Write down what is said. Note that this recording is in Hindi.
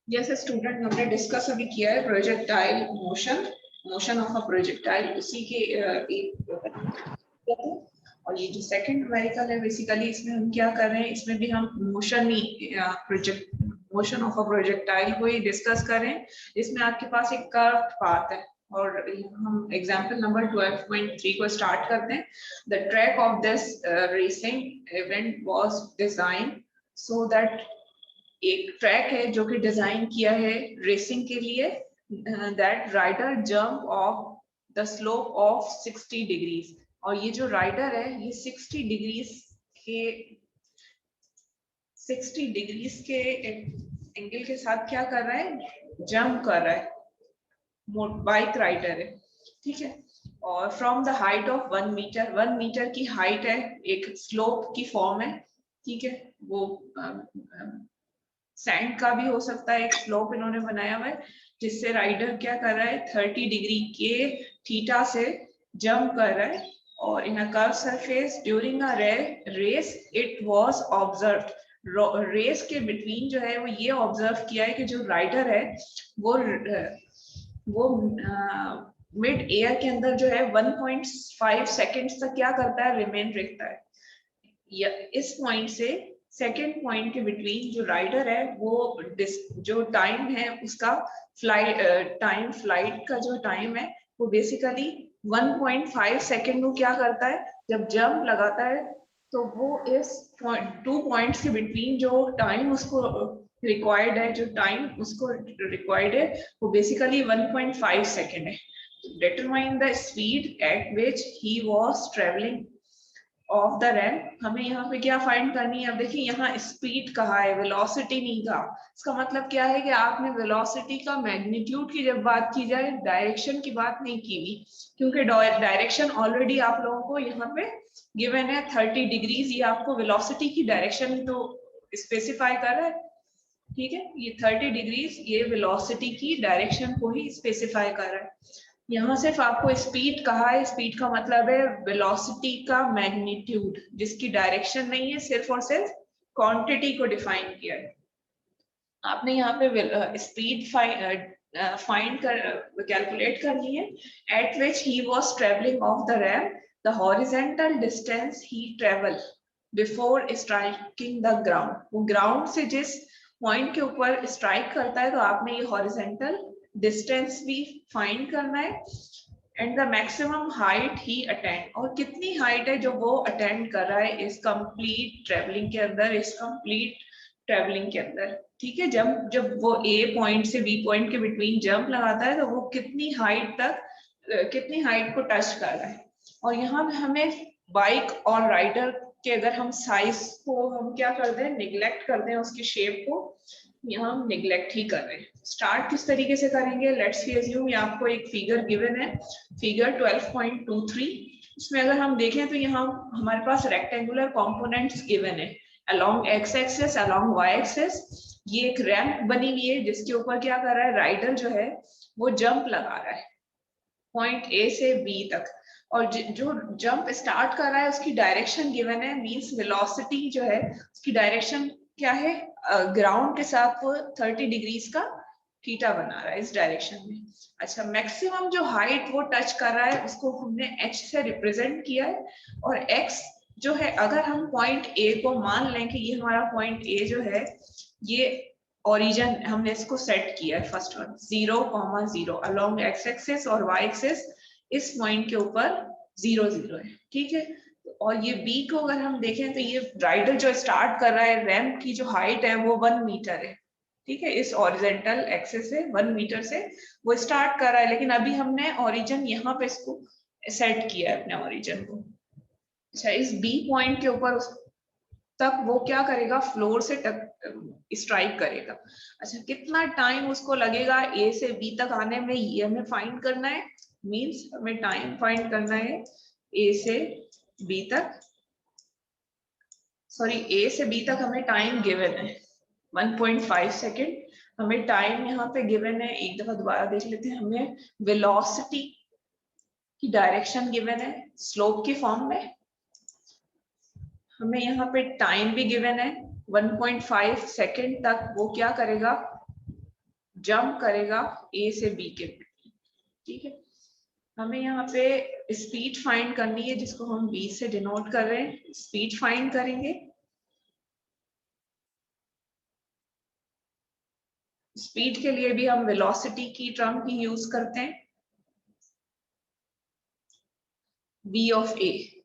जैसे स्टूडेंट हमने डिस्कस अभी किया है projectile motion of a projectile, उसी के और ये जो सेकंड न्यूमेरिकल है बेसिकली इसमें हम क्या कर रहे हैं, इसमें भी हम मोशन ऑफ अ प्रोजेक्टाइल को ही डिस्कस कर रहे हैं। इसमें आपके पास एक कर्व पाथ है और हम एग्जांपल नंबर 12.3 को स्टार्ट करते हैं। The track of this racing event was design so that, एक ट्रैक है जो कि डिजाइन किया है रेसिंग के लिए, that rider jump off the slope of 60 degrees. और ये जो राइडर है ये 60 डिग्रीज के एंगल के साथ क्या कर रहा है, जंप कर रहा है, बाइक राइडर है, ठीक है। और from the height of 1 meter, 1 meter की हाइट है, एक स्लोप की फॉर्म है, ठीक है। वो सैंड का भी हो सकता है, एक स्लोप इन्होंने बनाया हुआ है जिससे राइडर क्या कर रहा है 30 डिग्री के थीटा से जंप कर रहा है। और in a curve surface during a race it was observed, race के बिटवीन जो है वो ये ऑब्जर्व किया है कि जो राइडर है वो मिड एयर के अंदर जो है 1.5 सेकेंड्स तक क्या करता है, रिमेन रखता है। इस पॉइंट से सेकेंड पॉइंट के बिटवीन जो राइडर है वो जो टाइम है उसका फ्लाइट का जो टाइम है वो बेसिकली 1.5 सेकेंड को क्या करता है, जब जंप लगाता है तो वो इस टू पॉइंट्स के बिटवीन जो टाइम उसको रिक्वायर्ड है, जो टाइम उसको रिक्वायर्ड है वो बेसिकली 1.5 सेकेंड है। Determine the speed at which he was travelling of the ramp. हमें यहाँ पे क्या फाइंड करनी है, अब देखिए यहाँ स्पीड कहा है, वेलोसिटी नहीं कहा। इसका मतलब क्या है कि आपने वेलोसिटी का मैग्नीट्यूड की जब बात की जाए, डायरेक्शन की बात नहीं की हुई, क्योंकि डायरेक्शन ऑलरेडी आप लोगों को यहाँ पे गिवन है 30 डिग्रीज, ये आपको वेलोसिटी की डायरेक्शन तो स्पेसिफाई कर रहा है, ठीक है। ये 30 डिग्रीज ये वेलोसिटी की डायरेक्शन को ही स्पेसिफाई कर रहा है। यहाँ सिर्फ आपको स्पीड कहा है, स्पीड का मतलब है वेलोसिटी का मैग्नीट्यूड, जिसकी डायरेक्शन नहीं है, सिर्फ और सिर्फ क्वांटिटी को डिफाइन किया है। आपने यहाँ पे स्पीड फाइंड कर कैलकुलेट करनी है, eight which he was travelling of the ramp, the horizontal distance he travel before striking the ground. वो ग्राउंड से जिस पॉइंट के ऊपर स्ट्राइक करता है तो आपने ये हॉरिजॉन्टल डिस्टेंस भी फाइंड करना है, and the maximum height he attend, और कितनी हाइट है जो वो अटेंड कर रहा है इस कंप्लीट ट्रेवलिंग के अंदर, इस कंप्लीट ट्रेवलिंग के अंदर, ठीक है। जब वो ए पॉइंट से बी पॉइंट के बिटवीन जंप लगाता है तो वो कितनी हाइट तक, कितनी हाइट को टच कर रहा है। और यहाँ हमें बाइक और राइडर के अगर हम साइज को हम क्या कर दें, निग्लेक्ट कर दें, उसकी शेप को यहाँ हम निग्लेक्ट ही कर रहे हैं। स्टार्ट किस तरीके से करेंगे, लेट्स सी अज्यूम ये आपको एक फिगर गिवन है, फिगर 12.23। इसमें अगर हम देखें तो यहाँ हमारे पास रेक्टेंगुलर कंपोनेंट्स गिवन है, along x axis, along y axis. ये एक रैंप बनी हुई है जिसके ऊपर क्या कर रहा है, राइडर जो है वो जंप लगा रहा है पॉइंट ए से बी तक, और जो जंप स्टार्ट कर रहा है उसकी डायरेक्शन गिवन है, मींस वेलोसिटी जो है उसकी डायरेक्शन क्या है, ग्राउंड के साथ वो 30 डिग्रीज का थीटा बना रहा है इस डायरेक्शन में। अच्छा, मैक्सिमम जो हाइट वो टच कर रहा है उसको हमने h से रिप्रेजेंट किया है, और x जो है अगर हम पॉइंट ए को मान लें कि ये हमारा पॉइंट ए जो है ये ओरिजिन, हमने इसको सेट किया है first one 0,0 along x axis और वाई एक्सिस, इस पॉइंट के ऊपर 0 0 है, ठीक है। और ये बी को अगर हम देखें तो ये राइडर जो स्टार्ट कर रहा है, रैंप की जो हाइट है वो 1 मीटर है, ठीक है। इस ओरिजेंटल एक्सिस से 1 मीटर से वो स्टार्ट कर रहा है, लेकिन अभी हमने ओरिजिन यहाँ पे इसको सेट किया है अपने ओरिजिन को। अच्छा, इस बी पॉइंट के ऊपर तक वो क्या करेगा, फ्लोर से स्ट्राइक करेगा। अच्छा, कितना टाइम उसको लगेगा ए से बी तक आने में, ये हमें फाइंड करना है, मींस हमें टाइम फाइंड करना है ए से बी तक, सॉरी ए से बी तक हमें टाइम गिवन है 1.5 सेकेंड, हमें टाइम यहाँ पे गिवन है। एक दफा दोबारा देख लेते हैं, हमें वेलोसिटी की डायरेक्शन गिवन है स्लोप की फॉर्म में, हमें यहाँ पे टाइम भी गिवन है 1.5 सेकेंड तक वो क्या करेगा, जंप करेगा ए से बी के बीच, ठीक है। हमें यहाँ पे स्पीड फाइंड करनी है जिसको हम बी से डिनोट कर रहे हैं, स्पीड फाइंड करेंगे। स्पीड के लिए भी हम वेलोसिटी की टर्म ही यूज करते हैं, v ऑफ ए।